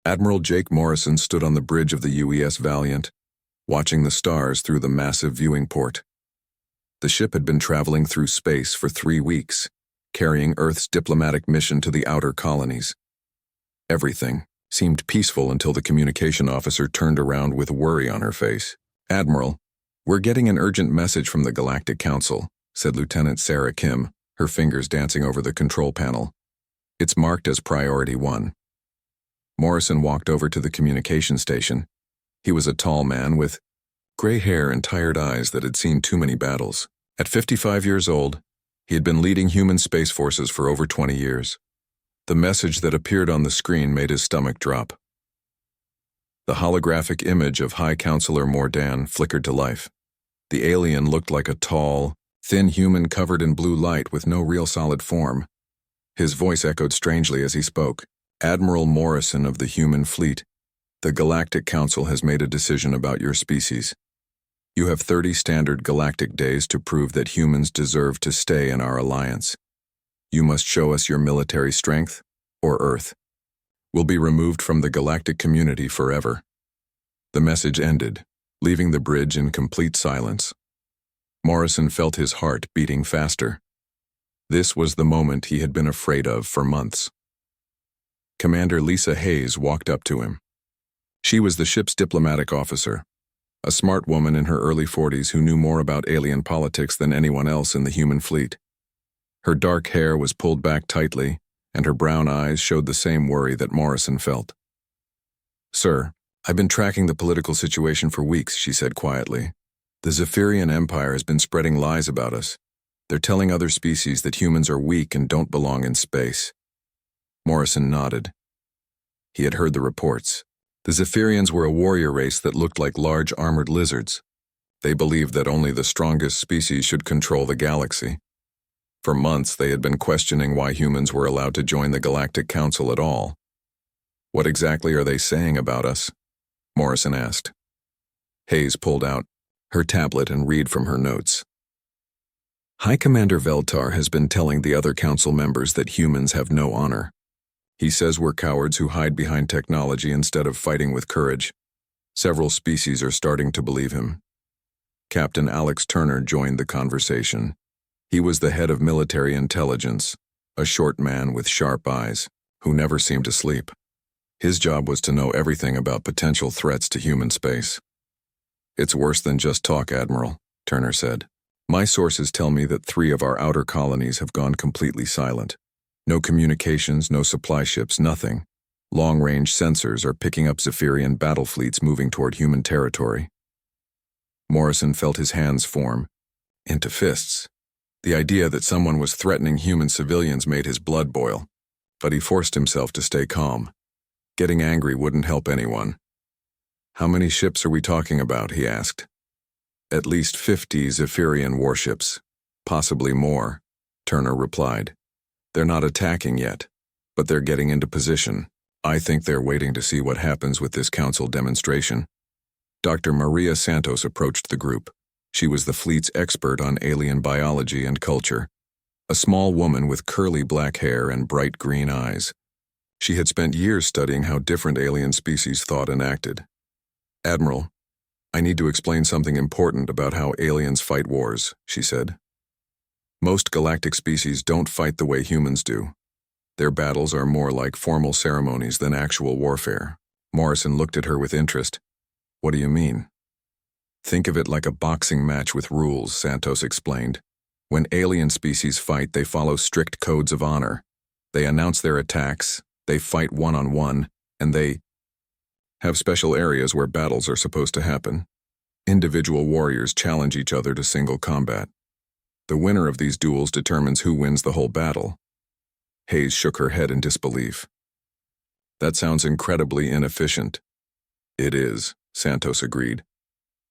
Admiral Jake Morrison stood on the bridge of the UES Valiant, watching the stars through the massive viewing port. The ship had been traveling through space for 3 weeks, carrying Earth's diplomatic mission to the outer colonies. Everything seemed peaceful until the communication officer turned around with worry on her face. "Admiral, we're getting an urgent message from the Galactic Council," said Lieutenant Sarah Kim, her fingers dancing over the control panel. "It's marked as Priority 1. Morrison walked over to the communication station. He was a tall man with gray hair and tired eyes that had seen too many battles. At 55 years old, he had been leading human space forces for over 20 years. The message that appeared on the screen made his stomach drop. The holographic image of High Counselor Mordan flickered to life. The alien looked like a tall, thin human covered in blue light with no real solid form. His voice echoed strangely as he spoke. "Admiral Morrison of the human fleet, the Galactic Council has made a decision about your species. You have 30 standard galactic days to prove that humans deserve to stay in our alliance. You must show us your military strength, or Earth will be removed from the galactic community forever." The message ended, leaving the bridge in complete silence. Morrison felt his heart beating faster. This was the moment he had been afraid of for months. Commander Lisa Hayes walked up to him. She was the ship's diplomatic officer, a smart woman in her early 40s who knew more about alien politics than anyone else in the human fleet. Her dark hair was pulled back tightly, and her brown eyes showed the same worry that Morrison felt. "Sir, I've been tracking the political situation for weeks," she said quietly. "The Zephyrian Empire has been spreading lies about us. They're telling other species that humans are weak and don't belong in space." Morrison nodded. He had heard the reports. The Zephyrians were a warrior race that looked like large armored lizards. They believed that only the strongest species should control the galaxy. For months, they had been questioning why humans were allowed to join the Galactic Council at all. "What exactly are they saying about us?" Morrison asked. Hayes pulled out her tablet and read from her notes. "High Commander Veltar has been telling the other council members that humans have no honor. He says we're cowards who hide behind technology instead of fighting with courage. Several species are starting to believe him." Captain Alex Turner joined the conversation. He was the head of military intelligence, a short man with sharp eyes, who never seemed to sleep. His job was to know everything about potential threats to human space. "It's worse than just talk, Admiral," Turner said. "My sources tell me that 3 of our outer colonies have gone completely silent. No communications, no supply ships, nothing. Long-range sensors are picking up Zephyrian battle fleets moving toward human territory." Morrison felt his hands form into fists. The idea that someone was threatening human civilians made his blood boil, but he forced himself to stay calm. Getting angry wouldn't help anyone. "How many ships are we talking about?" he asked. "At least 50 Zephyrian warships, possibly more," Turner replied. "They're not attacking yet, but they're getting into position. I think they're waiting to see what happens with this council demonstration." Dr. Maria Santos approached the group. She was the fleet's expert on alien biology and culture, a small woman with curly black hair and bright green eyes. She had spent years studying how different alien species thought and acted. "Admiral, I need to explain something important about how aliens fight wars," she said. "Most galactic species don't fight the way humans do. Their battles are more like formal ceremonies than actual warfare." Morrison looked at her with interest. "What do you mean?" "Think of it like a boxing match with rules," Santos explained. "When alien species fight, they follow strict codes of honor. They announce their attacks, they fight one-on-one, and they have special areas where battles are supposed to happen. Individual warriors challenge each other to single combat. The winner of these duels determines who wins the whole battle." Hayes shook her head in disbelief. "That sounds incredibly inefficient." "It is," Santos agreed.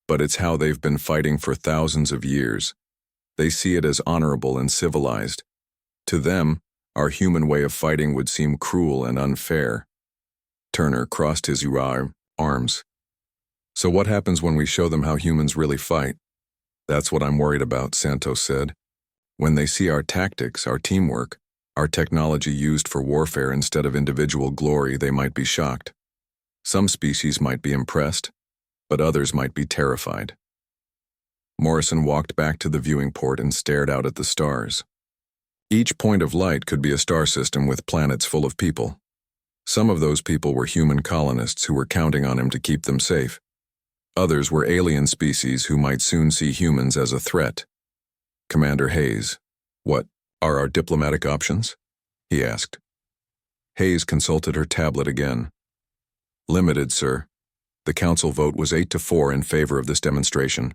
"But it's how they've been fighting for thousands of years. They see it as honorable and civilized. To them, our human way of fighting would seem cruel and unfair." Turner crossed his arms. "So what happens when we show them how humans really fight?" "That's what I'm worried about," Santos said. "When they see our tactics, our teamwork, our technology used for warfare instead of individual glory, they might be shocked. Some species might be impressed, but others might be terrified. Morrison walked back to the viewing port and stared out at the stars. Each point of light could be a star system with planets full of people. Some of those people were human colonists who were counting on him to keep them safe. Others were alien species who might soon see humans as a threat. Commander Hayes, what are our diplomatic options? He asked. Hayes consulted her tablet again. Limited, sir. The council vote was 8-4 in favor of this demonstration.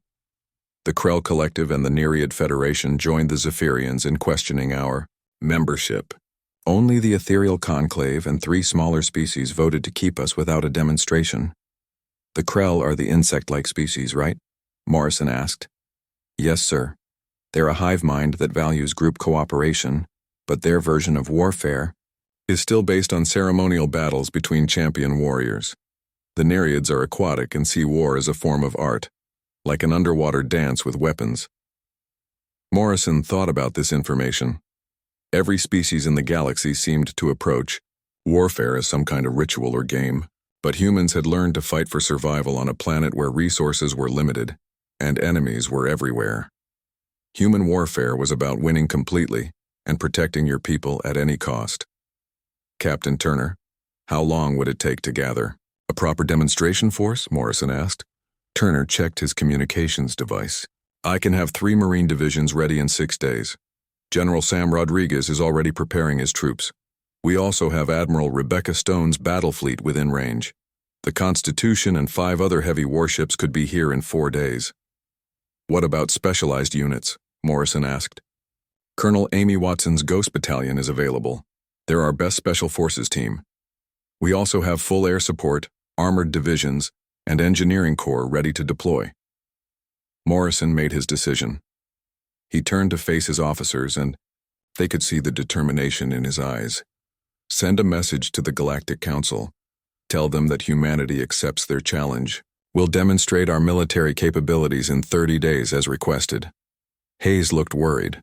The Krell Collective and the Nereid Federation joined the Zephyrians in questioning our membership. Only the Ethereal Conclave and 3 smaller species voted to keep us without a demonstration. The Krell are the insect-like species, right? Morrison asked. Yes, sir. They're a hive mind that values group cooperation, but their version of warfare is still based on ceremonial battles between champion warriors. The Nereids are aquatic and see war as a form of art, like an underwater dance with weapons. Morrison thought about this information. Every species in the galaxy seemed to approach warfare as some kind of ritual or game, but humans had learned to fight for survival on a planet where resources were limited and enemies were everywhere. Human warfare was about winning completely and protecting your people at any cost. Captain Turner, how long would it take to gather a proper demonstration force? Morrison asked. Turner checked his communications device. I can have 3 Marine divisions ready in 6 days. General Sam Rodriguez is already preparing his troops. We also have Admiral Rebecca Stone's battle fleet within range. The Constitution and 5 other heavy warships could be here in 4 days. What about specialized units? Morrison asked. Colonel Amy Watson's Ghost Battalion is available. They're our best special forces team. We also have full air support, armored divisions, and engineering corps ready to deploy. Morrison made his decision. He turned to face his officers, and they could see the determination in his eyes. Send a message to the Galactic Council. Tell them that humanity accepts their challenge. We'll demonstrate our military capabilities in 30 days as requested. Hayes looked worried.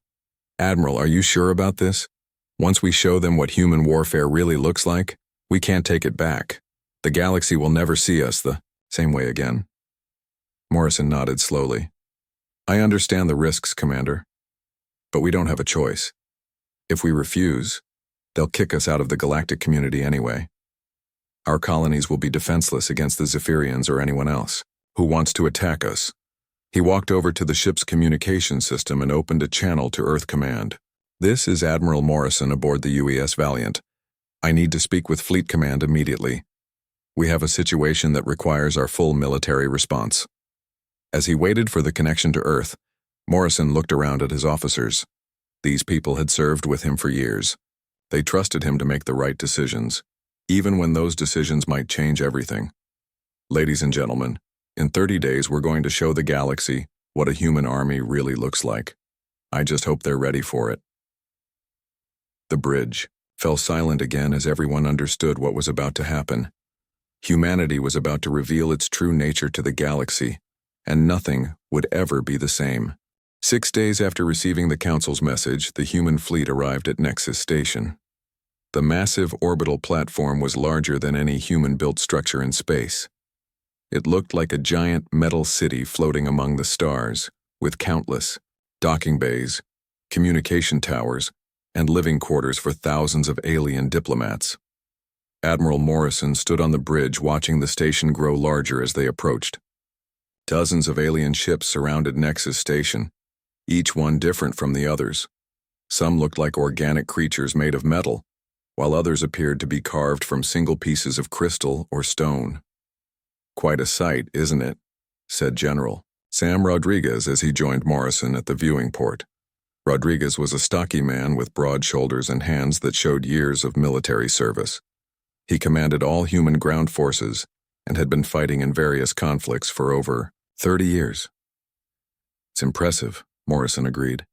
Admiral, are you sure about this? Once we show them what human warfare really looks like, we can't take it back. The galaxy will never see us the same way again. Morrison nodded slowly. I understand the risks, Commander. But we don't have a choice. If we refuse, they'll kick us out of the galactic community anyway. Our colonies will be defenseless against the Zephyrians or anyone else who wants to attack us. He walked over to the ship's communication system and opened a channel to Earth Command. This is Admiral Morrison aboard the UES Valiant. I need to speak with Fleet Command immediately. We have a situation that requires our full military response. As he waited for the connection to Earth, Morrison looked around at his officers. These people had served with him for years. They trusted him to make the right decisions, even when those decisions might change everything. Ladies and gentlemen, in 30 days we're going to show the galaxy what a human army really looks like. I just hope they're ready for it. The bridge fell silent again as everyone understood what was about to happen. Humanity was about to reveal its true nature to the galaxy, and nothing would ever be the same. 6 days after receiving the Council's message, the human fleet arrived at Nexus Station. The massive orbital platform was larger than any human-built structure in space. It looked like a giant metal city floating among the stars, with countless docking bays, communication towers, and living quarters for thousands of alien diplomats. Admiral Morrison stood on the bridge watching the station grow larger as they approached. Dozens of alien ships surrounded Nexus Station, each one different from the others. Some looked like organic creatures made of metal, while others appeared to be carved from single pieces of crystal or stone. Quite a sight, isn't it? Said General Sam Rodriguez as he joined Morrison at the viewing port. Rodriguez was a stocky man with broad shoulders and hands that showed years of military service. He commanded all human ground forces and had been fighting in various conflicts for over 30 years. It's impressive, Morrison agreed.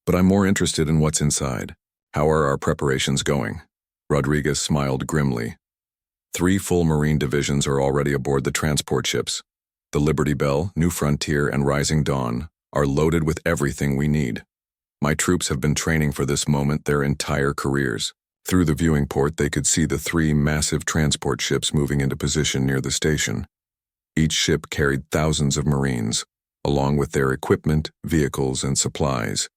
But I'm more interested in what's inside. How are our preparations going? Rodriguez smiled grimly. 3 full Marine divisions are already aboard the transport ships. The Liberty Bell, New Frontier, and Rising Dawn are loaded with everything we need. My troops have been training for this moment their entire careers. Through the viewing port, they could see the three massive transport ships moving into position near the station. Each ship carried thousands of Marines, along with their equipment, vehicles, and supplies.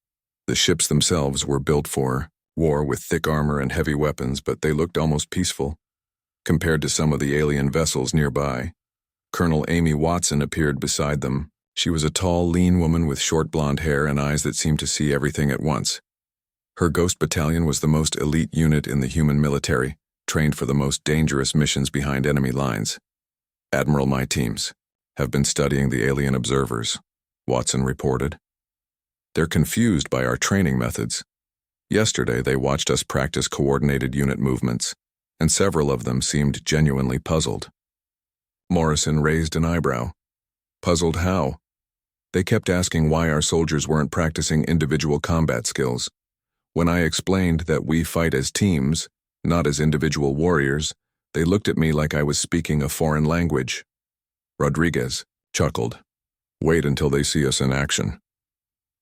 The ships themselves were built for war with thick armor and heavy weapons, but they looked almost peaceful compared to some of the alien vessels nearby. Colonel Amy Watson appeared beside them. She was a tall, lean woman with short blonde hair and eyes that seemed to see everything at once. Her Ghost Battalion was the most elite unit in the human military, trained for the most dangerous missions behind enemy lines. "Admiral, my teams have been studying the alien observers," Watson reported. "They're confused by our training methods. Yesterday, they watched us practice coordinated unit movements, and several of them seemed genuinely puzzled." Morrison raised an eyebrow. "Puzzled how?" "They kept asking why our soldiers weren't practicing individual combat skills. When I explained that we fight as teams, not as individual warriors, they looked at me like I was speaking a foreign language." Rodriguez chuckled. "Wait until they see us in action.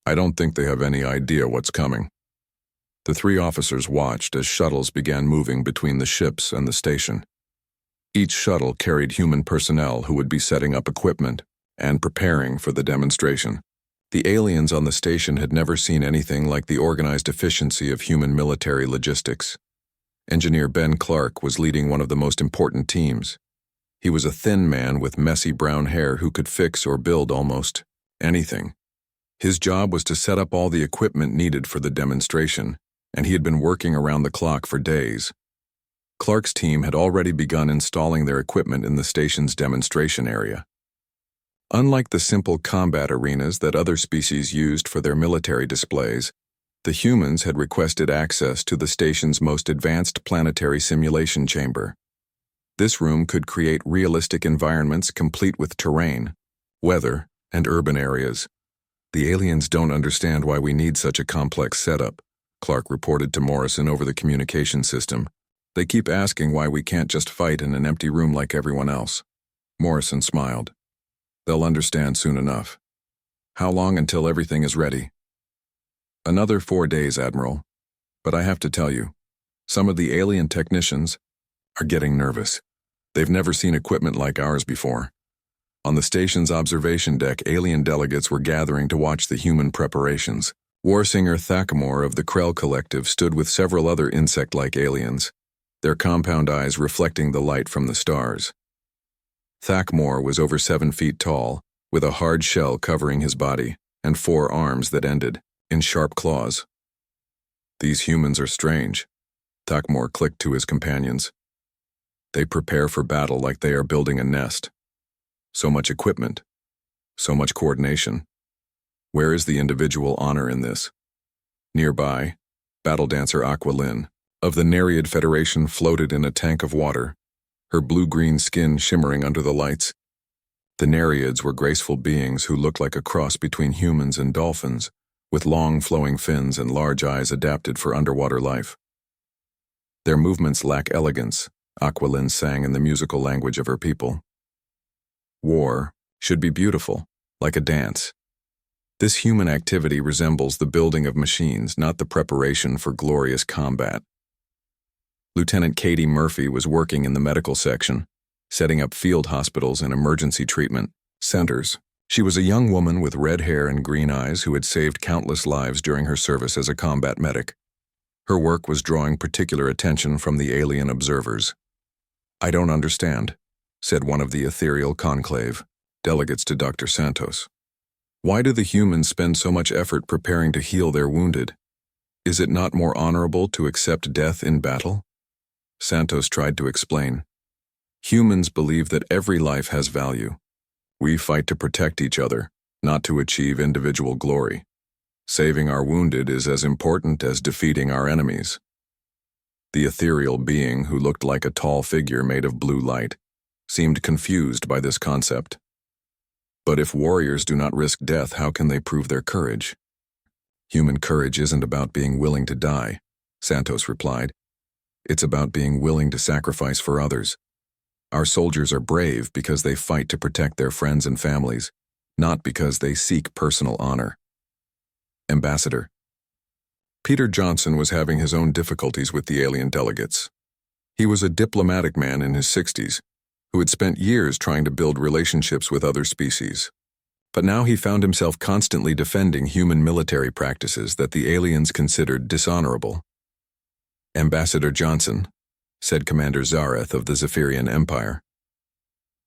I don't think they have any idea what's coming." The three officers watched as shuttles began moving between the ships and the station. Each shuttle carried human personnel who would be setting up equipment and preparing for the demonstration. The aliens on the station had never seen anything like the organized efficiency of human military logistics. Engineer Ben Clark was leading one of the most important teams. He was a thin man with messy brown hair who could fix or build almost anything. His job was to set up all the equipment needed for the demonstration, and he had been working around the clock for days. Clark's team had already begun installing their equipment in the station's demonstration area. Unlike the simple combat arenas that other species used for their military displays, the humans had requested access to the station's most advanced planetary simulation chamber. This room could create realistic environments complete with terrain, weather, and urban areas. "The aliens don't understand why we need such a complex setup," Clark reported to Morrison over the communication system. "They keep asking why we can't just fight in an empty room like everyone else." Morrison smiled. "They'll understand soon enough. How long until everything is ready?" "Another 4 days, Admiral. But I have to tell you, some of the alien technicians are getting nervous. They've never seen equipment like ours before." On the station's observation deck, alien delegates were gathering to watch the human preparations. Warsinger Thackamore of the Krell Collective stood with several other insect-like aliens, their compound eyes reflecting the light from the stars. Thackamore was over 7 feet tall, with a hard shell covering his body, and 4 arms that ended in sharp claws. "These humans are strange," Thackamore clicked to his companions. "They prepare for battle like they are building a nest. So much equipment, so much coordination. Where is the individual honor in this?" Nearby, battle dancer Aqualin of the Nereid Federation floated in a tank of water, her blue-green skin shimmering under the lights. The Nereids were graceful beings who looked like a cross between humans and dolphins, with long flowing fins and large eyes adapted for underwater life. "Their movements lack elegance," Aqualin sang in the musical language of her people. "War should be beautiful, like a dance. This human activity resembles the building of machines, not the preparation for glorious combat." Lieutenant Katie Murphy was working in the medical section, setting up field hospitals and emergency treatment centers. She was a young woman with red hair and green eyes who had saved countless lives during her service as a combat medic. Her work was drawing particular attention from the alien observers. "I don't understand," said one of the ethereal conclave, delegates to Dr. Santos. "Why do the humans spend so much effort preparing to heal their wounded? Is it not more honorable to accept death in battle?" Santos tried to explain. "Humans believe that every life has value. We fight to protect each other, not to achieve individual glory. Saving our wounded is as important as defeating our enemies." The ethereal being, who looked like a tall figure made of blue light, seemed confused by this concept. "But if warriors do not risk death, how can they prove their courage?" "Human courage isn't about being willing to die," Santos replied. "It's about being willing to sacrifice for others. Our soldiers are brave because they fight to protect their friends and families, not because they seek personal honor." "Ambassador, Peter Johnson was having his own difficulties with the alien delegates. He was a diplomatic man in his 60s who had spent years trying to build relationships with other species. But now he found himself constantly defending human military practices that the aliens considered dishonorable. "Ambassador Johnson," said Commander Zareth of the Zephyrian Empire,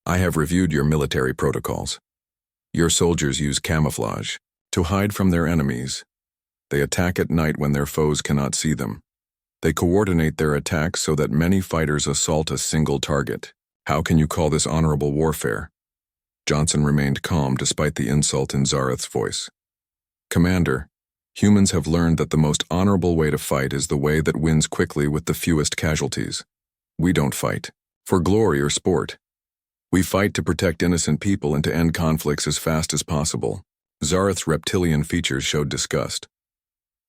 "I have reviewed your military protocols. Your soldiers use camouflage to hide from their enemies. They attack at night when their foes cannot see them. They coordinate their attacks so that many fighters assault a single target. How can you call this honorable warfare?" Johnson remained calm despite the insult in Zareth's voice. "Commander, humans have learned that the most honorable way to fight is the way that wins quickly with the fewest casualties. We don't fight for glory or sport. We fight to protect innocent people and to end conflicts as fast as possible." Zareth's reptilian features showed disgust.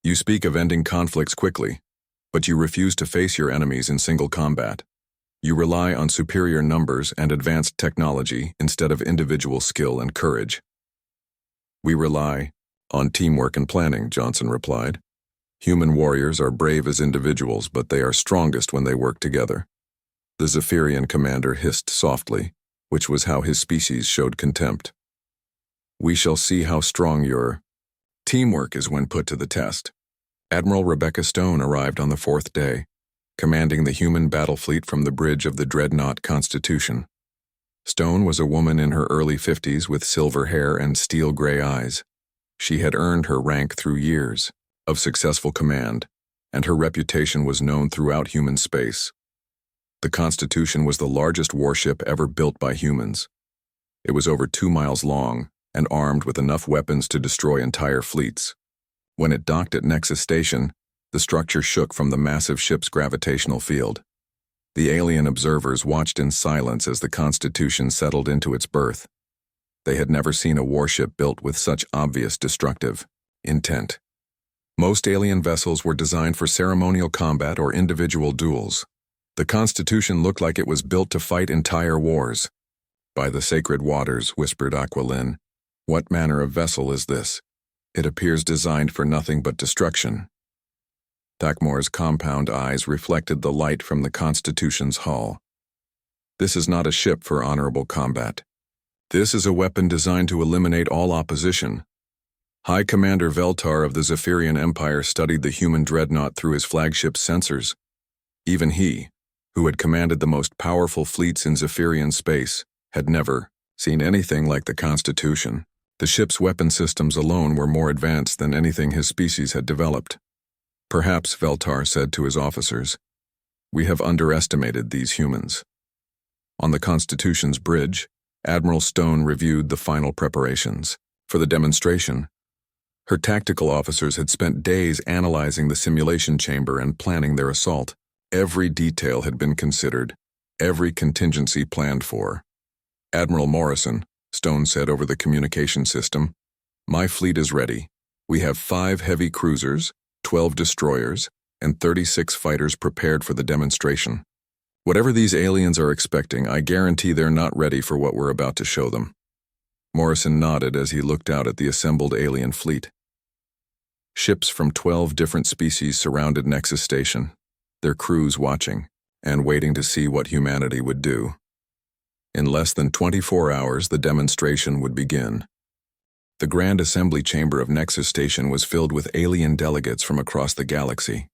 "You speak of ending conflicts quickly, but you refuse to face your enemies in single combat. You rely on superior numbers and advanced technology instead of individual skill and courage." "We rely on teamwork and planning," Johnson replied. "Human warriors are brave as individuals, but they are strongest when they work together." The Zephyrian commander hissed softly, which was how his species showed contempt. "We shall see how strong your teamwork is when put to the test." Admiral Rebecca Stone arrived on the 4th day, commanding the human battle fleet from the bridge of the dreadnought Constitution. Stone was a woman in her early 50s with silver hair and steel-gray eyes. She had earned her rank through years of successful command, and her reputation was known throughout human space. The Constitution was the largest warship ever built by humans. It was over 2 miles long and armed with enough weapons to destroy entire fleets. When it docked at Nexus Station, the structure shook from the massive ship's gravitational field. The alien observers watched in silence as the Constitution settled into its berth. They had never seen a warship built with such obvious destructive intent. Most alien vessels were designed for ceremonial combat or individual duels. The Constitution looked like it was built to fight entire wars. "By the sacred waters," whispered Aquilin, "what manner of vessel is this? It appears designed for nothing but destruction." Thakmor's compound eyes reflected the light from the Constitution's hull. "This is not a ship for honorable combat. This is a weapon designed to eliminate all opposition." High Commander Veltar of the Zephyrian Empire studied the human dreadnought through his flagship's sensors. Even he, who had commanded the most powerful fleets in Zephyrian space, had never seen anything like the Constitution. The ship's weapon systems alone were more advanced than anything his species had developed. "Perhaps," Veltar said to his officers, "we have underestimated these humans." On the Constitution's bridge, Admiral Stone reviewed the final preparations for the demonstration. Her tactical officers had spent days analyzing the simulation chamber and planning their assault. Every detail had been considered, every contingency planned for. "Admiral Morrison," Stone said over the communication system, "my fleet is ready. We have 5 heavy cruisers, 12 destroyers, and 36 fighters prepared for the demonstration. Whatever these aliens are expecting, I guarantee they're not ready for what we're about to show them." Morrison nodded as he looked out at the assembled alien fleet. Ships from 12 different species surrounded Nexus Station, their crews watching and waiting to see what humanity would do. In less than 24 hours, the demonstration would begin. The Grand Assembly Chamber of Nexus Station was filled with alien delegates from across the galaxy.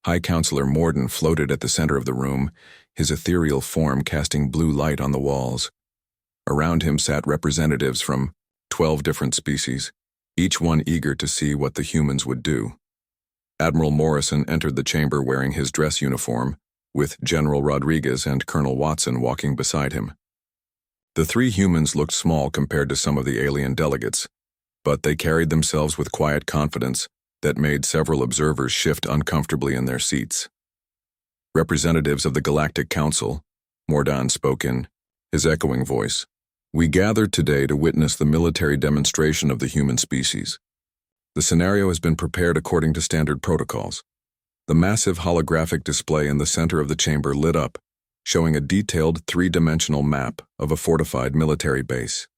High Counselor Morden floated at the center of the room, his ethereal form casting blue light on the walls. Around him sat representatives from 12 different species, each one eager to see what the humans would do. Admiral Morrison entered the chamber wearing his dress uniform, with General Rodriguez and Colonel Watson walking beside him. The 3 humans looked small compared to some of the alien delegates, but they carried themselves with quiet confidence that made several observers shift uncomfortably in their seats. "Representatives of the Galactic Council," Mordan spoke in his echoing voice, "we gathered today to witness the military demonstration of the human species. The scenario has been prepared according to standard protocols." The massive holographic display in the center of the chamber lit up, showing a detailed 3-dimensional map of a fortified military base.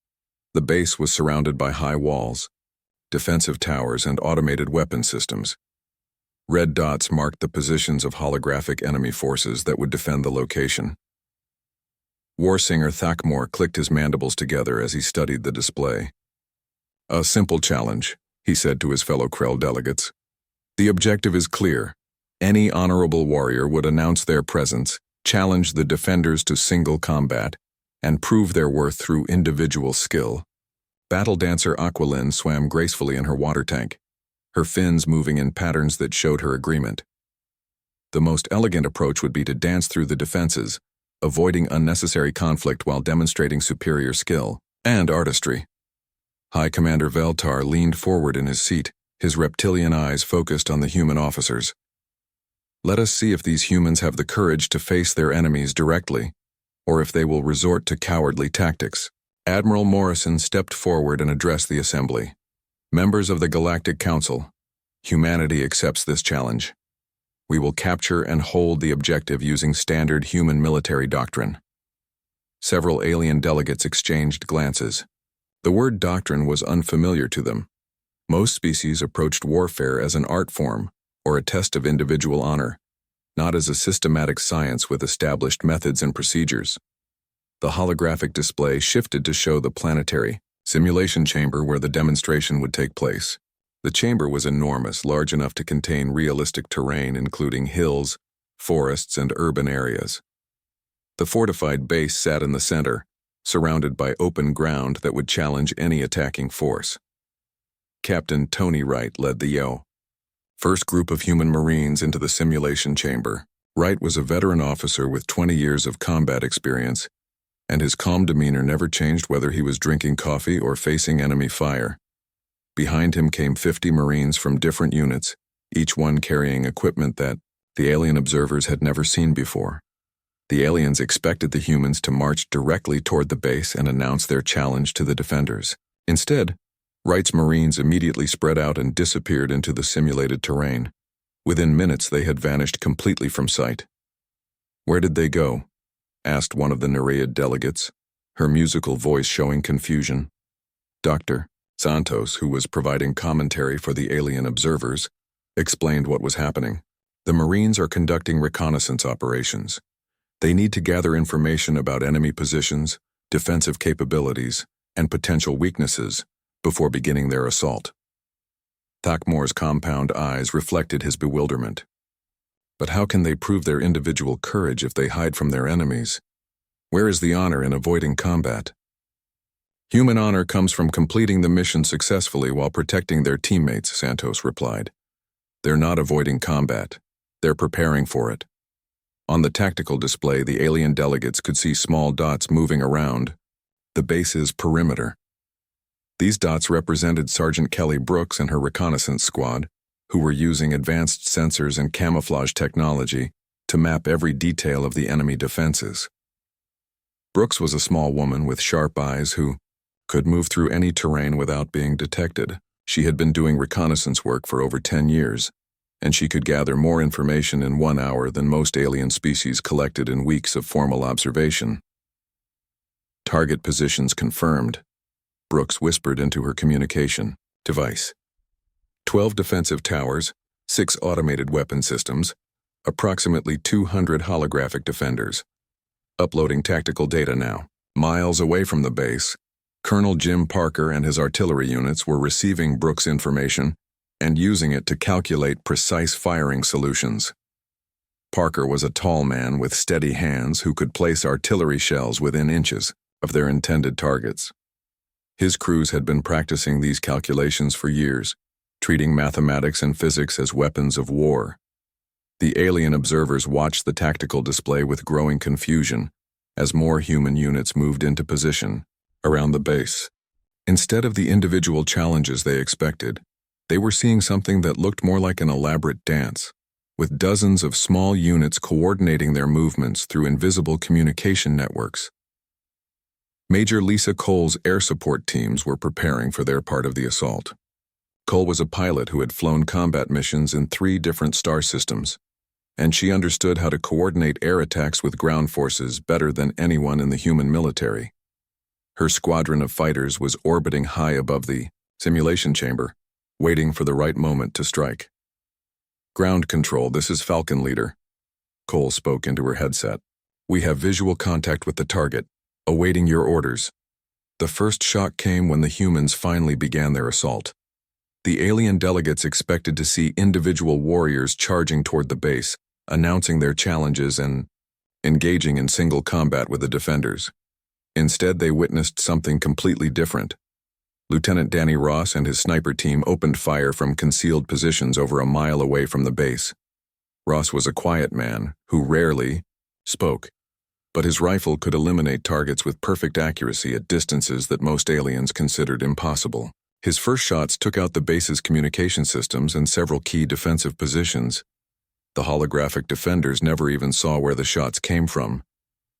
The base was surrounded by high walls, defensive towers, and automated weapon systems. Red dots marked the positions of holographic enemy forces that would defend the location. War singer Thakmor clicked his mandibles together as he studied the display. "A simple challenge," he said to his fellow Krell delegates. "The objective is clear. Any honorable warrior would announce their presence, challenge the defenders to single combat, and prove their worth through individual skill." Battle dancer Aqualin swam gracefully in her water tank, her fins moving in patterns that showed her agreement. The most elegant approach would be to dance through the defenses, avoiding unnecessary conflict while demonstrating superior skill and artistry. High Commander Veltar leaned forward in his seat, his reptilian eyes focused on the human officers. "Let us see if these humans have the courage to face their enemies directly, or if they will resort to cowardly tactics." Admiral Morrison stepped forward and addressed the assembly. "Members of the Galactic Council, humanity accepts this challenge. We will capture and hold the objective using standard human military doctrine." Several alien delegates exchanged glances. The word doctrine was unfamiliar to them. Most species approached warfare as an art form or a test of individual honor, not as a systematic science with established methods and procedures. The holographic display shifted to show the planetary simulation chamber where the demonstration would take place. The chamber was enormous, large enough to contain realistic terrain including hills, forests, and urban areas. The fortified base sat in the center, surrounded by open ground that would challenge any attacking force. Captain Tony Wright led the first group of human Marines into the simulation chamber. Wright was a veteran officer with 20 years of combat experience, and his calm demeanor never changed whether he was drinking coffee or facing enemy fire. Behind him came 50 Marines from different units, each one carrying equipment that the alien observers had never seen before. The aliens expected the humans to march directly toward the base and announce their challenge to the defenders. Instead, Wright's Marines immediately spread out and disappeared into the simulated terrain. Within minutes, they had vanished completely from sight. "Where did they go?" asked one of the Nereid delegates, her musical voice showing confusion. Dr. Santos, who was providing commentary for the alien observers, explained what was happening. "The Marines are conducting reconnaissance operations. They need to gather information about enemy positions, defensive capabilities, and potential weaknesses before beginning their assault." Thakmor's compound eyes reflected his bewilderment. "But how can they prove their individual courage if they hide from their enemies? Where is the honor in avoiding combat?" "Human honor comes from completing the mission successfully while protecting their teammates," Santos replied. "They're not avoiding combat. They're preparing for it." On the tactical display, the alien delegates could see small dots moving around the base's perimeter. These dots represented Sergeant Kelly Brooks and her reconnaissance squad, who were using advanced sensors and camouflage technology to map every detail of the enemy defenses. Brooks was a small woman with sharp eyes who could move through any terrain without being detected. She had been doing reconnaissance work for over 10 years, and she could gather more information in 1 hour than most alien species collected in weeks of formal observation. "Target positions confirmed," Brooks whispered into her communication device. 12 defensive towers, 6 automated weapon systems, approximately 200 holographic defenders. Uploading tactical data now. Miles away from the base, Colonel Jim Parker and his artillery units were receiving Brooks' information and using it to calculate precise firing solutions. Parker was a tall man with steady hands who could place artillery shells within inches of their intended targets. His crews had been practicing these calculations for years, treating mathematics and physics as weapons of war. The alien observers watched the tactical display with growing confusion as more human units moved into position around the base. Instead of the individual challenges they expected, they were seeing something that looked more like an elaborate dance, with dozens of small units coordinating their movements through invisible communication networks. Major Lisa Cole's air support teams were preparing for their part of the assault. Cole was a pilot who had flown combat missions in 3 different star systems, and she understood how to coordinate air attacks with ground forces better than anyone in the human military. Her squadron of fighters was orbiting high above the simulation chamber, waiting for the right moment to strike. Ground control, this is Falcon Leader. Cole spoke into her headset. We have visual contact with the target, awaiting your orders. The first shock came when the humans finally began their assault. The alien delegates expected to see individual warriors charging toward the base, announcing their challenges and engaging in single combat with the defenders. Instead, they witnessed something completely different. Lieutenant Danny Ross and his sniper team opened fire from concealed positions over a mile away from the base. Ross was a quiet man who rarely spoke, but his rifle could eliminate targets with perfect accuracy at distances that most aliens considered impossible. His first shots took out the base's communication systems and several key defensive positions. The holographic defenders never even saw where the shots came from.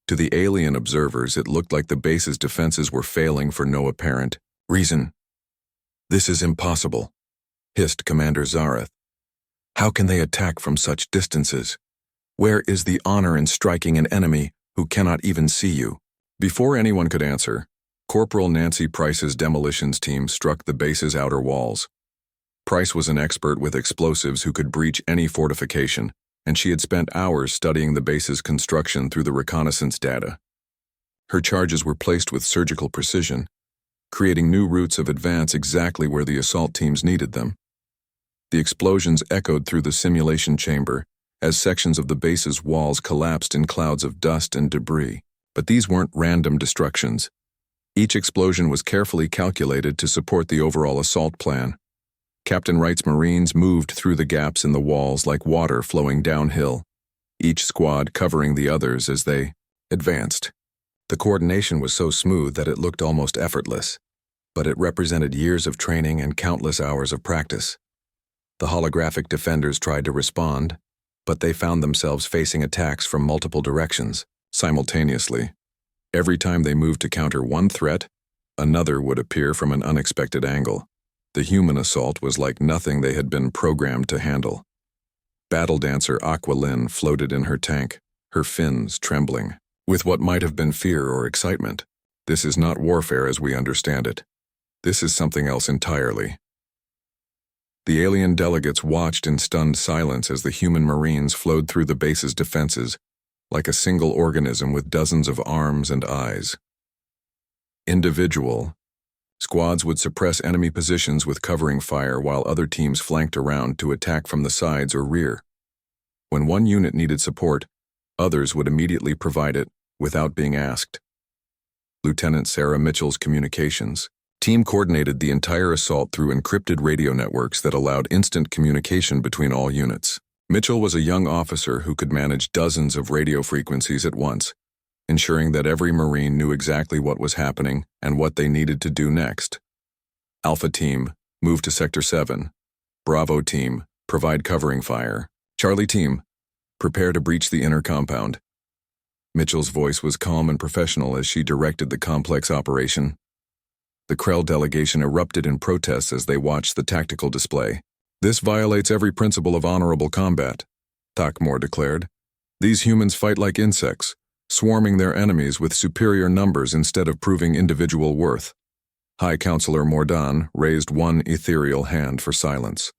To the alien observers, it looked like the base's defenses were failing for no apparent reason. This is impossible, hissed Commander Zareth. How can they attack from such distances? Where is the honor in striking an enemy who cannot even see you? Before anyone could answer, Corporal Nancy Price's demolitions team struck the base's outer walls. Price was an expert with explosives who could breach any fortification, and she had spent hours studying the base's construction through the reconnaissance data. Her charges were placed with surgical precision, creating new routes of advance exactly where the assault teams needed them. The explosions echoed through the simulation chamber as sections of the base's walls collapsed in clouds of dust and debris. But these weren't random destructions. Each explosion was carefully calculated to support the overall assault plan. Captain Wright's Marines moved through the gaps in the walls like water flowing downhill, each squad covering the others as they advanced. The coordination was so smooth that it looked almost effortless, but it represented years of training and countless hours of practice. The holographic defenders tried to respond, but they found themselves facing attacks from multiple directions, simultaneously. Every time they moved to counter one threat, another would appear from an unexpected angle. The human assault was like nothing they had been programmed to handle. Battle dancer Aqua Lynn floated in her tank, her fins trembling, with what might have been fear or excitement. This is not warfare as we understand it. This is something else entirely. The alien delegates watched in stunned silence as the human Marines flowed through the base's defenses, like a single organism with dozens of arms and eyes. Individual squads would suppress enemy positions with covering fire while other teams flanked around to attack from the sides or rear. When one unit needed support, others would immediately provide it without being asked. Lieutenant Sarah Mitchell's communications team coordinated the entire assault through encrypted radio networks that allowed instant communication between all units. Mitchell was a young officer who could manage dozens of radio frequencies at once, ensuring that every Marine knew exactly what was happening and what they needed to do next. Alpha Team, move to Sector 7. Bravo Team, provide covering fire. Charlie Team, prepare to breach the inner compound. Mitchell's voice was calm and professional as she directed the complex operation. The Krell delegation erupted in protests as they watched the tactical display. This violates every principle of honorable combat, Thakmor declared. These humans fight like insects, swarming their enemies with superior numbers instead of proving individual worth. High Counselor Mordan raised one ethereal hand for silence.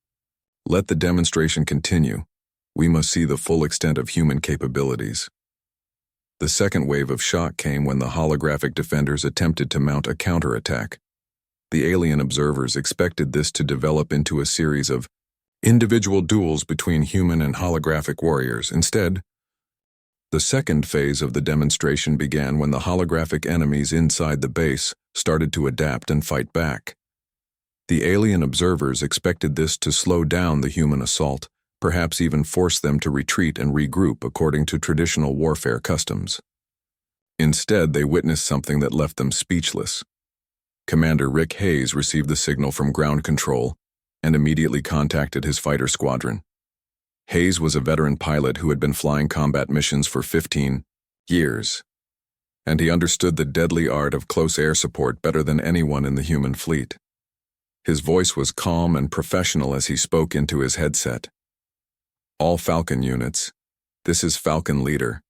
Let the demonstration continue. We must see the full extent of human capabilities. The second wave of shock came when the holographic defenders attempted to mount a counterattack. The alien observers expected this to develop into a series of individual duels between human and holographic warriors. Instead, the second phase of the demonstration began when the holographic enemies inside the base started to adapt and fight back. The alien observers expected this to slow down the human assault, perhaps even force them to retreat and regroup according to traditional warfare customs. Instead, they witnessed something that left them speechless. Commander Rick Hayes received the signal from ground control and immediately contacted his fighter squadron. Hayes was a veteran pilot who had been flying combat missions for 15 years, and he understood the deadly art of close air support better than anyone in the human fleet. His voice was calm and professional as he spoke into his headset. All Falcon units, this is Falcon Leader.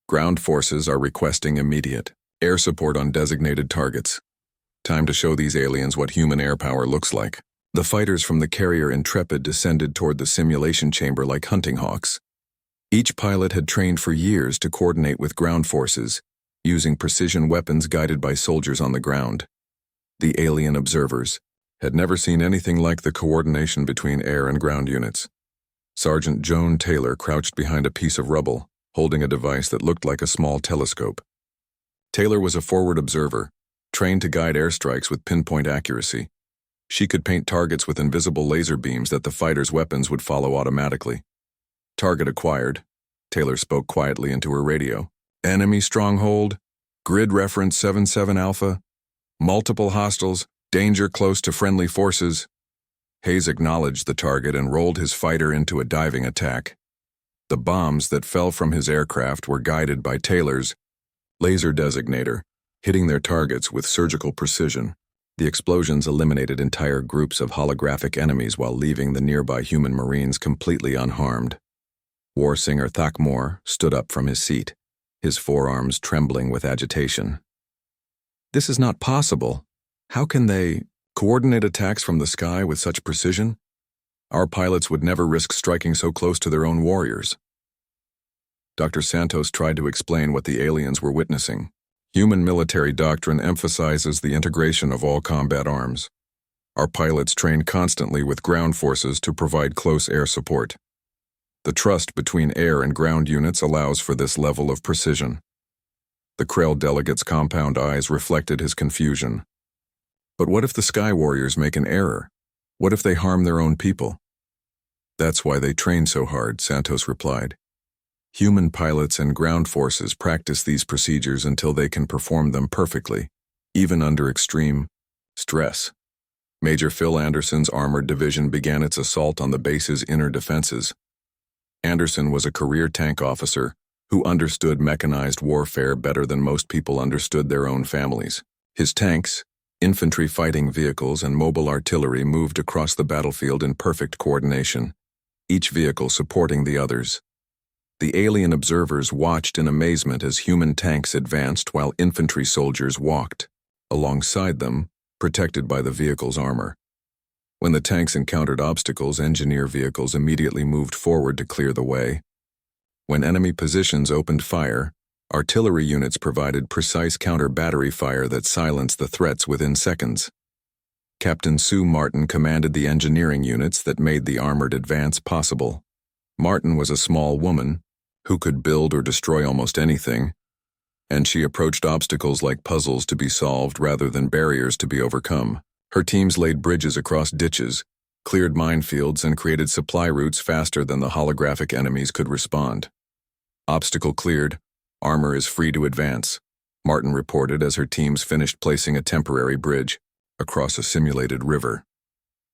Ground forces are requesting immediate air support on designated targets. Time to show these aliens what human air power looks like. The fighters from the carrier Intrepid descended toward the simulation chamber like hunting hawks. Each pilot had trained for years to coordinate with ground forces, using precision weapons guided by soldiers on the ground. The alien observers had never seen anything like the coordination between air and ground units. Sergeant Joan Taylor crouched behind a piece of rubble, holding a device that looked like a small telescope. Taylor was a forward observer, trained to guide airstrikes with pinpoint accuracy. She could paint targets with invisible laser beams that the fighters' weapons would follow automatically. Target acquired. Taylor spoke quietly into her radio. Enemy stronghold. Grid reference 77 Alpha. Multiple hostiles. Danger close to friendly forces. Hayes acknowledged the target and rolled his fighter into a diving attack. The bombs that fell from his aircraft were guided by Taylor's laser designator, hitting their targets with surgical precision. The explosions eliminated entire groups of holographic enemies while leaving the nearby human Marines completely unharmed. War Singer Thakmor stood up from his seat, his forearms trembling with agitation. This is not possible. How can they coordinate attacks from the sky with such precision? Our pilots would never risk striking so close to their own warriors. Dr. Santos tried to explain what the aliens were witnessing. Human military doctrine emphasizes the integration of all combat arms. Our pilots train constantly with ground forces to provide close air support. The trust between air and ground units allows for this level of precision. The Krell delegate's compound eyes reflected his confusion. But what if the Sky Warriors make an error? What if they harm their own people? That's why they train so hard, Santos replied. Human pilots and ground forces practice these procedures until they can perform them perfectly, even under extreme stress. Major Phil Anderson's armored division began its assault on the base's inner defenses. Anderson was a career tank officer who understood mechanized warfare better than most people understood their own families. His tanks, infantry fighting vehicles, and mobile artillery moved across the battlefield in perfect coordination, each vehicle supporting the others. The alien observers watched in amazement as human tanks advanced while infantry soldiers walked alongside them, protected by the vehicle's armor. When the tanks encountered obstacles, engineer vehicles immediately moved forward to clear the way. When enemy positions opened fire, artillery units provided precise counter-battery fire that silenced the threats within seconds. Captain Sue Martin commanded the engineering units that made the armored advance possible. Martin was a small woman who could build or destroy almost anything, and she approached obstacles like puzzles to be solved rather than barriers to be overcome. Her teams laid bridges across ditches, cleared minefields, and created supply routes faster than the holographic enemies could respond. Obstacle cleared. Armor is free to advance, Martin reported as her teams finished placing a temporary bridge across a simulated river.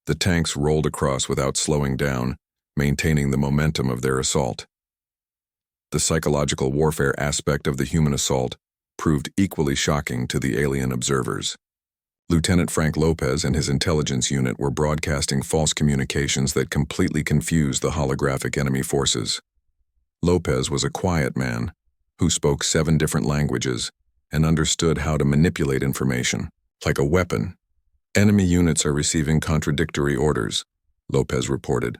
The tanks rolled across without slowing down, maintaining the momentum of their assault. The psychological warfare aspect of the human assault proved equally shocking to the alien observers. Lieutenant Frank Lopez and his intelligence unit were broadcasting false communications that completely confused the holographic enemy forces. Lopez was a quiet man who spoke 7 different languages and understood how to manipulate information, like a weapon. Enemy units are receiving contradictory orders, Lopez reported.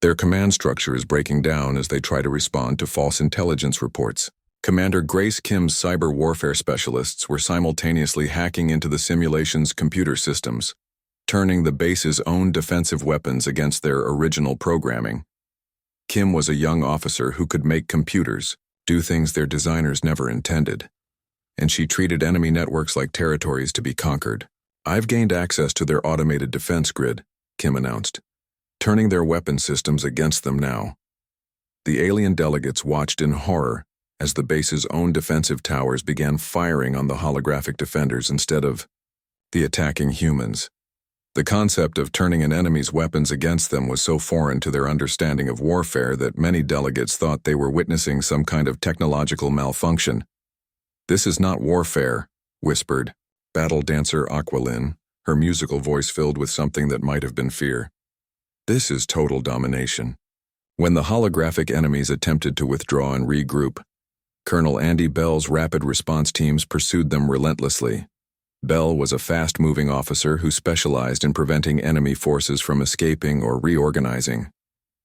Their command structure is breaking down as they try to respond to false intelligence reports. Commander Grace Kim's cyber warfare specialists were simultaneously hacking into the simulation's computer systems, turning the base's own defensive weapons against their original programming. Kim was a young officer who could make computers do things their designers never intended, and she treated enemy networks like territories to be conquered. I've gained access to their automated defense grid, Kim announced, turning their weapon systems against them now. The alien delegates watched in horror as the base's own defensive towers began firing on the holographic defenders instead of the attacking humans. The concept of turning an enemy's weapons against them was so foreign to their understanding of warfare that many delegates thought they were witnessing some kind of technological malfunction. "This is not warfare," whispered battle dancer Aqualin, her musical voice filled with something that might have been fear. "This is total domination." When the holographic enemies attempted to withdraw and regroup, Colonel Andy Bell's rapid response teams pursued them relentlessly. Bell was a fast-moving officer who specialized in preventing enemy forces from escaping or reorganizing.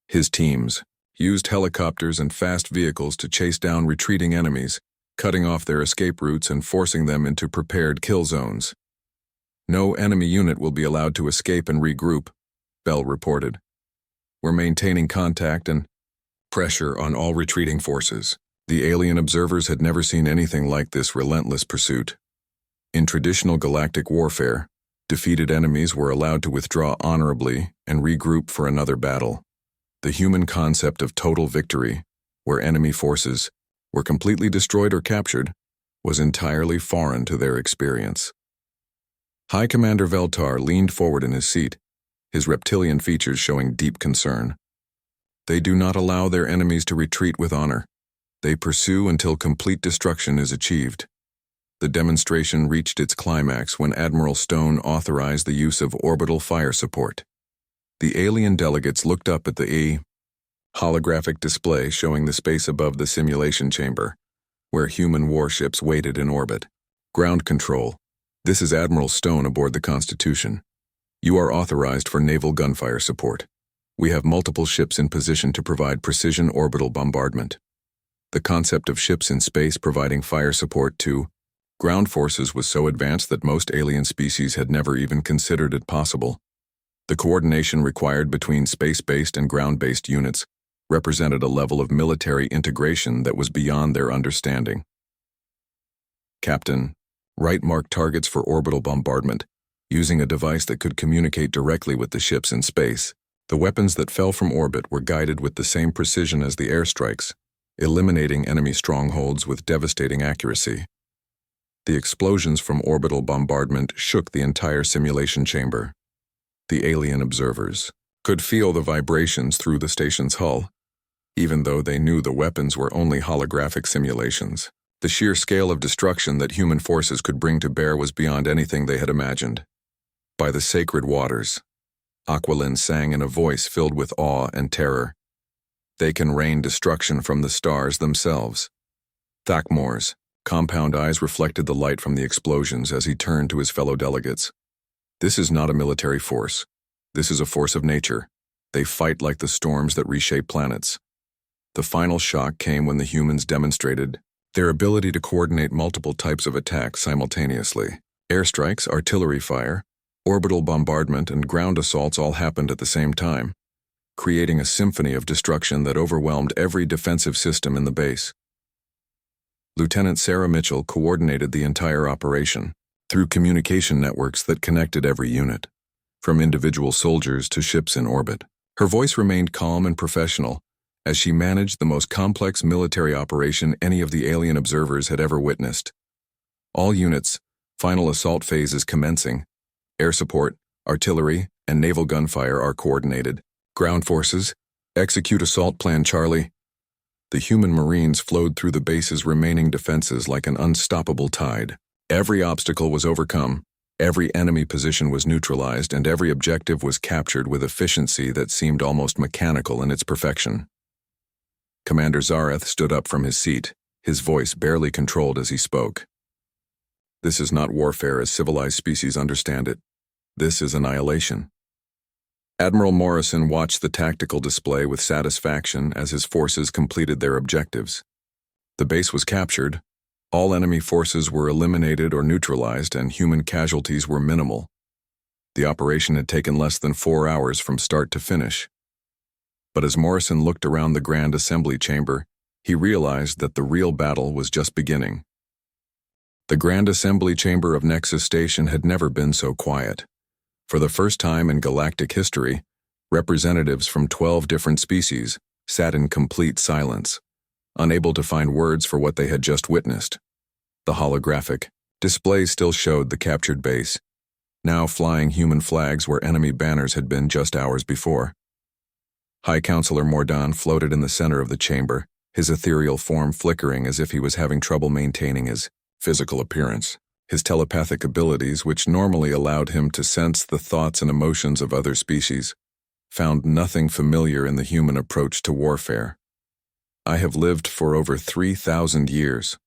His teams used helicopters and fast vehicles to chase down retreating enemies, cutting off their escape routes and forcing them into prepared kill zones. "No enemy unit will be allowed to escape and regroup," Bell reported. "We're maintaining contact and pressure on all retreating forces." The alien observers had never seen anything like this relentless pursuit. In traditional galactic warfare, defeated enemies were allowed to withdraw honorably and regroup for another battle. The human concept of total victory, where enemy forces were completely destroyed or captured, was entirely foreign to their experience. High Commander Veltar leaned forward in his seat, his reptilian features showing deep concern. "They do not allow their enemies to retreat with honor. They pursue until complete destruction is achieved." The demonstration reached its climax when Admiral Stone authorized the use of orbital fire support. The alien delegates looked up at the holographic display showing the space above the simulation chamber, where human warships waited in orbit. "Ground control. This is Admiral Stone aboard the Constitution. You are authorized for naval gunfire support. We have multiple ships in position to provide precision orbital bombardment." The concept of ships in space providing fire support to ground forces was so advanced that most alien species had never even considered it possible. The coordination required between space-based and ground-based units represented a level of military integration that was beyond their understanding. "Captain, right-mark targets for orbital bombardment, using a device that could communicate directly with the ships in space. The weapons that fell from orbit were guided with the same precision as the airstrikes, eliminating enemy strongholds with devastating accuracy." The explosions from orbital bombardment shook the entire simulation chamber. The alien observers could feel the vibrations through the station's hull, even though they knew the weapons were only holographic simulations. The sheer scale of destruction that human forces could bring to bear was beyond anything they had imagined. "By the sacred waters," Aquilin sang in a voice filled with awe and terror, "they can rain destruction from the stars themselves." Thakmor's compound eyes reflected the light from the explosions as he turned to his fellow delegates. "This is not a military force. This is a force of nature. They fight like the storms that reshape planets." The final shock came when the humans demonstrated their ability to coordinate multiple types of attacks simultaneously. Airstrikes, artillery fire, orbital bombardment, and ground assaults all happened at the same time, creating a symphony of destruction that overwhelmed every defensive system in the base. Lieutenant Sarah Mitchell coordinated the entire operation through communication networks that connected every unit, from individual soldiers to ships in orbit. Her voice remained calm and professional as she managed the most complex military operation any of the alien observers had ever witnessed. "All units, final assault phase is commencing. Air support, artillery, and naval gunfire are coordinated. Ground forces, execute assault plan Charlie." The human Marines flowed through the base's remaining defenses like an unstoppable tide. Every obstacle was overcome, every enemy position was neutralized, and every objective was captured with efficiency that seemed almost mechanical in its perfection. Commander Zareth stood up from his seat, his voice barely controlled as he spoke. "This is not warfare as civilized species understand it. This is annihilation." Admiral Morrison watched the tactical display with satisfaction as his forces completed their objectives. The base was captured, all enemy forces were eliminated or neutralized, and human casualties were minimal. The operation had taken less than 4 hours from start to finish. But as Morrison looked around the Grand Assembly Chamber, he realized that the real battle was just beginning. The Grand Assembly Chamber of Nexus Station had never been so quiet. For the first time in galactic history, representatives from 12 different species sat in complete silence, unable to find words for what they had just witnessed. The holographic display still showed the captured base, now flying human flags where enemy banners had been just hours before. High Counselor Mordan floated in the center of the chamber, his ethereal form flickering as if he was having trouble maintaining his physical appearance. His telepathic abilities, which normally allowed him to sense the thoughts and emotions of other species, found nothing familiar in the human approach to warfare. "I have lived for over 3,000 years,"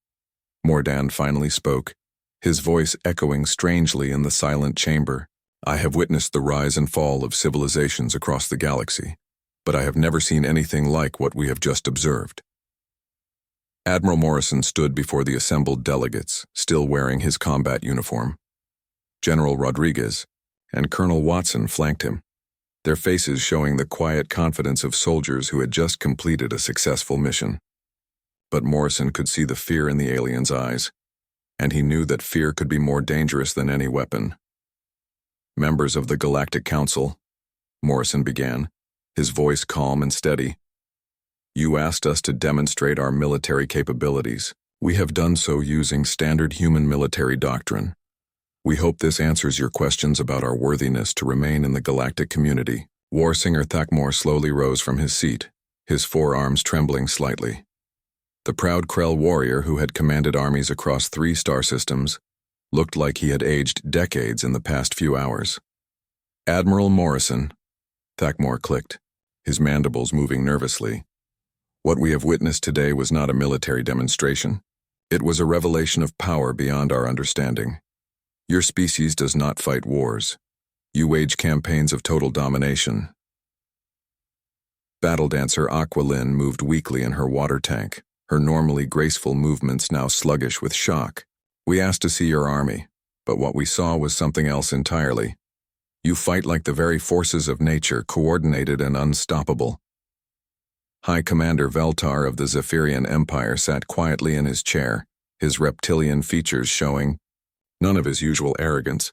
Mordan finally spoke, his voice echoing strangely in the silent chamber. I have witnessed the rise and fall of civilizations across the galaxy, but I have never seen anything like what we have just observed. Admiral Morrison stood before the assembled delegates, still wearing his combat uniform. General Rodriguez and Colonel Watson flanked him, their faces showing the quiet confidence of soldiers who had just completed a successful mission. But Morrison could see the fear in the alien's eyes, and he knew that fear could be more dangerous than any weapon. Members of the Galactic Council, Morrison began, his voice calm and steady. You asked us to demonstrate our military capabilities. We have done so using standard human military doctrine. We hope this answers your questions about our worthiness to remain in the galactic community. War Singer Thakmor slowly rose from his seat, his forearms trembling slightly. The proud Krell warrior who had commanded armies across 3 star systems looked like he had aged decades in the past few hours. Admiral Morrison, Thakmor clicked, his mandibles moving nervously. What we have witnessed today was not a military demonstration. It was a revelation of power beyond our understanding. Your species does not fight wars. You wage campaigns of total domination. Battle dancer Aqualin moved weakly in her water tank, her normally graceful movements now sluggish with shock. We asked to see your army, but what we saw was something else entirely. You fight like the very forces of nature, coordinated and unstoppable. High Commander Veltar of the Zephyrian Empire sat quietly in his chair, his reptilian features showing, none of his usual arrogance.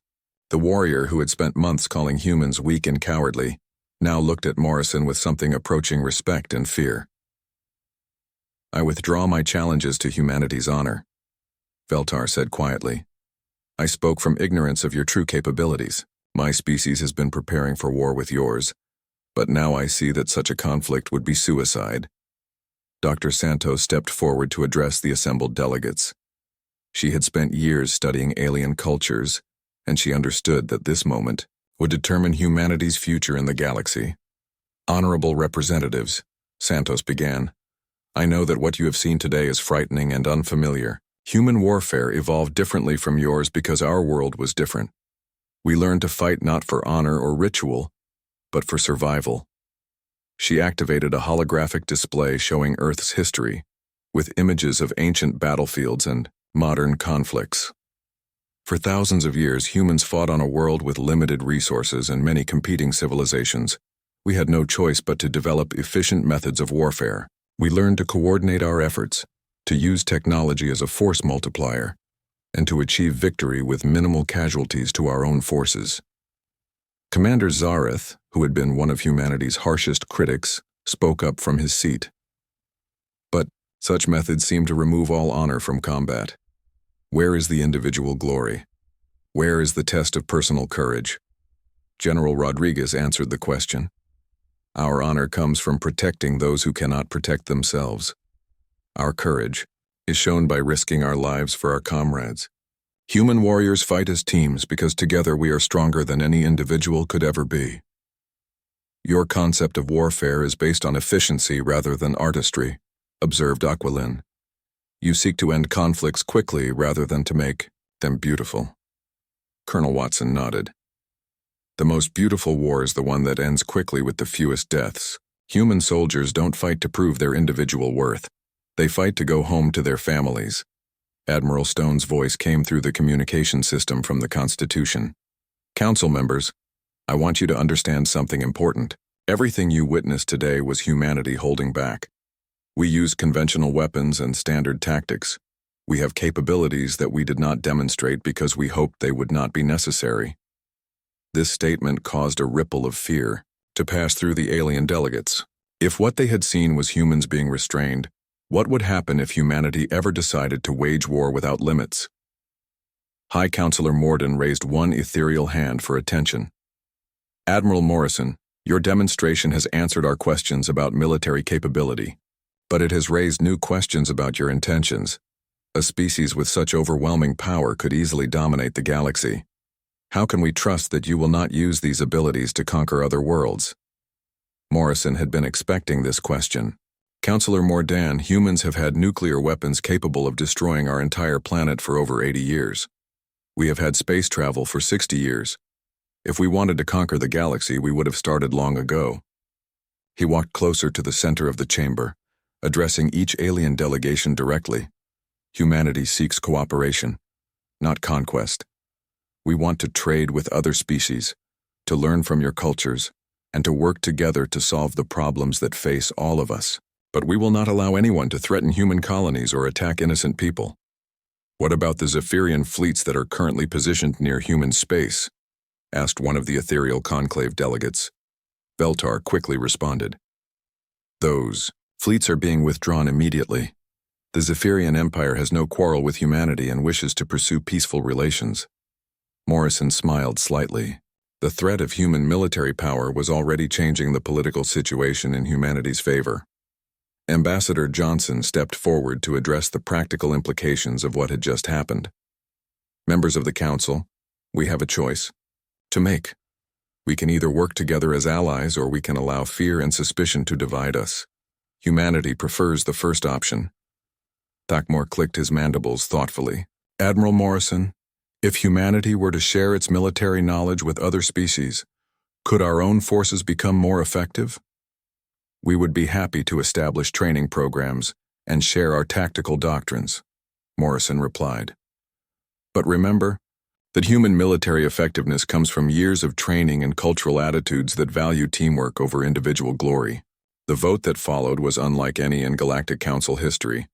The warrior who had spent months calling humans weak and cowardly now looked at Morrison with something approaching respect and fear. I withdraw my challenges to humanity's honor, Veltar said quietly. I spoke from ignorance of your true capabilities. My species has been preparing for war with yours, but now I see that such a conflict would be suicide. Dr. Santos stepped forward to address the assembled delegates. She had spent years studying alien cultures, and she understood that this moment would determine humanity's future in the galaxy. Honorable representatives, Santos began, I know that what you have seen today is frightening and unfamiliar. Human warfare evolved differently from yours because our world was different. We learned to fight not for honor or ritual, but for survival. She activated a holographic display showing Earth's history, with images of ancient battlefields and modern conflicts. For thousands of years, humans fought on a world with limited resources and many competing civilizations. We had no choice but to develop efficient methods of warfare. We learned to coordinate our efforts, to use technology as a force multiplier, and to achieve victory with minimal casualties to our own forces. Commander Zareth, who had been one of humanity's harshest critics, spoke up from his seat. But such methods seem to remove all honor from combat. Where is the individual glory? Where is the test of personal courage? General Rodriguez answered the question. Our honor comes from protecting those who cannot protect themselves. Our courage is shown by risking our lives for our comrades. Human warriors fight as teams because together we are stronger than any individual could ever be. Your concept of warfare is based on efficiency rather than artistry, observed Aqualin. You seek to end conflicts quickly rather than to make them beautiful. Colonel Watson nodded. The most beautiful war is the one that ends quickly with the fewest deaths. Human soldiers don't fight to prove their individual worth. They fight to go home to their families. Admiral Stone's voice came through the communication system from the Constitution. Council members, I want you to understand something important. Everything you witnessed today was humanity holding back. We used conventional weapons and standard tactics. We have capabilities that we did not demonstrate because we hoped they would not be necessary. This statement caused a ripple of fear to pass through the alien delegates. If what they had seen was humans being restrained, what would happen if humanity ever decided to wage war without limits? High Counselor Morden raised one ethereal hand for attention. Admiral Morrison, your demonstration has answered our questions about military capability, but it has raised new questions about your intentions. A species with such overwhelming power could easily dominate the galaxy. How can we trust that you will not use these abilities to conquer other worlds? Morrison had been expecting this question. Counselor Mordan, humans have had nuclear weapons capable of destroying our entire planet for over 80 years. We have had space travel for 60 years. If we wanted to conquer the galaxy, we would have started long ago. He walked closer to the center of the chamber, addressing each alien delegation directly. Humanity seeks cooperation, not conquest. We want to trade with other species, to learn from your cultures, and to work together to solve the problems that face all of us. But we will not allow anyone to threaten human colonies or attack innocent people. What about the Zephyrian fleets that are currently positioned near human space? Asked one of the ethereal conclave delegates. Beltar quickly responded. Those fleets are being withdrawn immediately. The Zephyrian Empire has no quarrel with humanity and wishes to pursue peaceful relations. Morrison smiled slightly. The threat of human military power was already changing the political situation in humanity's favor. Ambassador Johnson stepped forward to address the practical implications of what had just happened. Members of the Council, we have a choice to make. We can either work together as allies or we can allow fear and suspicion to divide us. Humanity prefers the first option. Thakmor clicked his mandibles thoughtfully. Admiral Morrison, if humanity were to share its military knowledge with other species, could our own forces become more effective? We would be happy to establish training programs and share our tactical doctrines, Morrison replied. But remember that human military effectiveness comes from years of training and cultural attitudes that value teamwork over individual glory. The vote that followed was unlike any in Galactic Council history.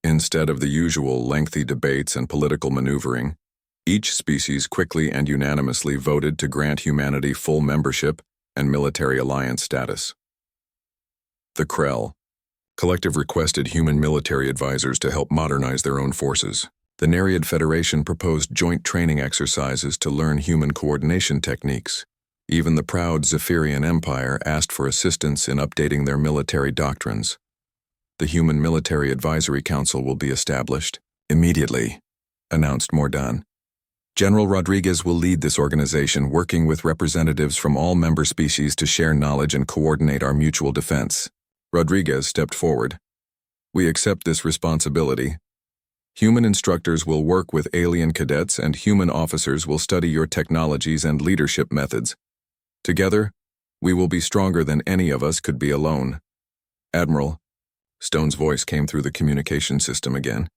Instead of the usual lengthy debates and political maneuvering, each species quickly and unanimously voted to grant humanity full membership and military alliance status. The Krell Collective requested human military advisors to help modernize their own forces. The Nereid Federation proposed joint training exercises to learn human coordination techniques. Even the proud Zephyrian Empire asked for assistance in updating their military doctrines. The Human Military Advisory Council will be established immediately, announced Mordan. General Rodriguez will lead this organization, working with representatives from all member species to share knowledge and coordinate our mutual defense. Rodriguez stepped forward. We accept this responsibility. Human instructors will work with alien cadets and human officers will study your technologies and leadership methods. Together, we will be stronger than any of us could be alone. Admiral, Stone's voice came through the communication system again.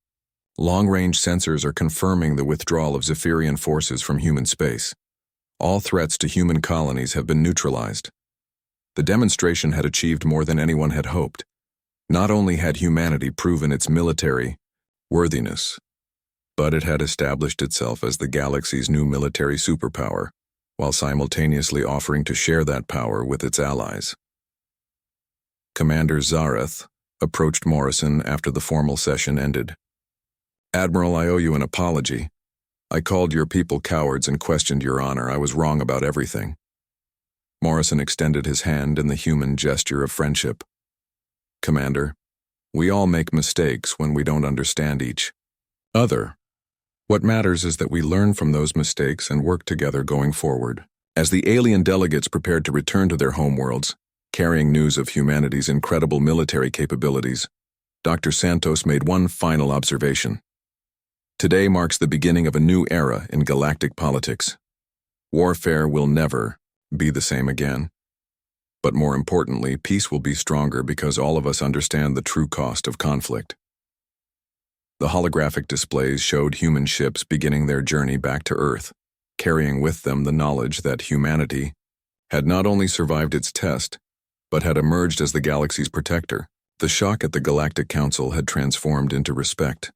Long-range sensors are confirming the withdrawal of Zephyrian forces from human space. All threats to human colonies have been neutralized. The demonstration had achieved more than anyone had hoped. Not only had humanity proven its military worthiness, but it had established itself as the galaxy's new military superpower, while simultaneously offering to share that power with its allies. Commander Zareth approached Morrison after the formal session ended. Admiral, I owe you an apology. I called your people cowards and questioned your honor. I was wrong about everything. Morrison extended his hand in the human gesture of friendship. Commander, we all make mistakes when we don't understand each other. What matters is that we learn from those mistakes and work together going forward. As the alien delegates prepared to return to their homeworlds, carrying news of humanity's incredible military capabilities, Dr. Santos made one final observation. Today marks the beginning of a new era in galactic politics. Warfare will never be the same again. But more importantly, peace will be stronger because all of us understand the true cost of conflict. The holographic displays showed human ships beginning their journey back to Earth, carrying with them the knowledge that humanity had not only survived its test, but had emerged as the galaxy's protector. The shock at the Galactic Council had transformed into respect,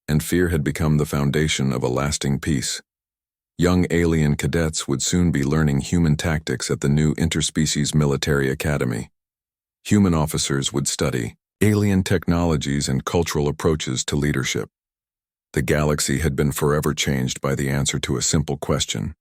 and fear had become the foundation of a lasting peace. Young alien cadets would soon be learning human tactics at the new Interspecies Military Academy. Human officers would study alien technologies and cultural approaches to leadership. The galaxy had been forever changed by the answer to a simple question.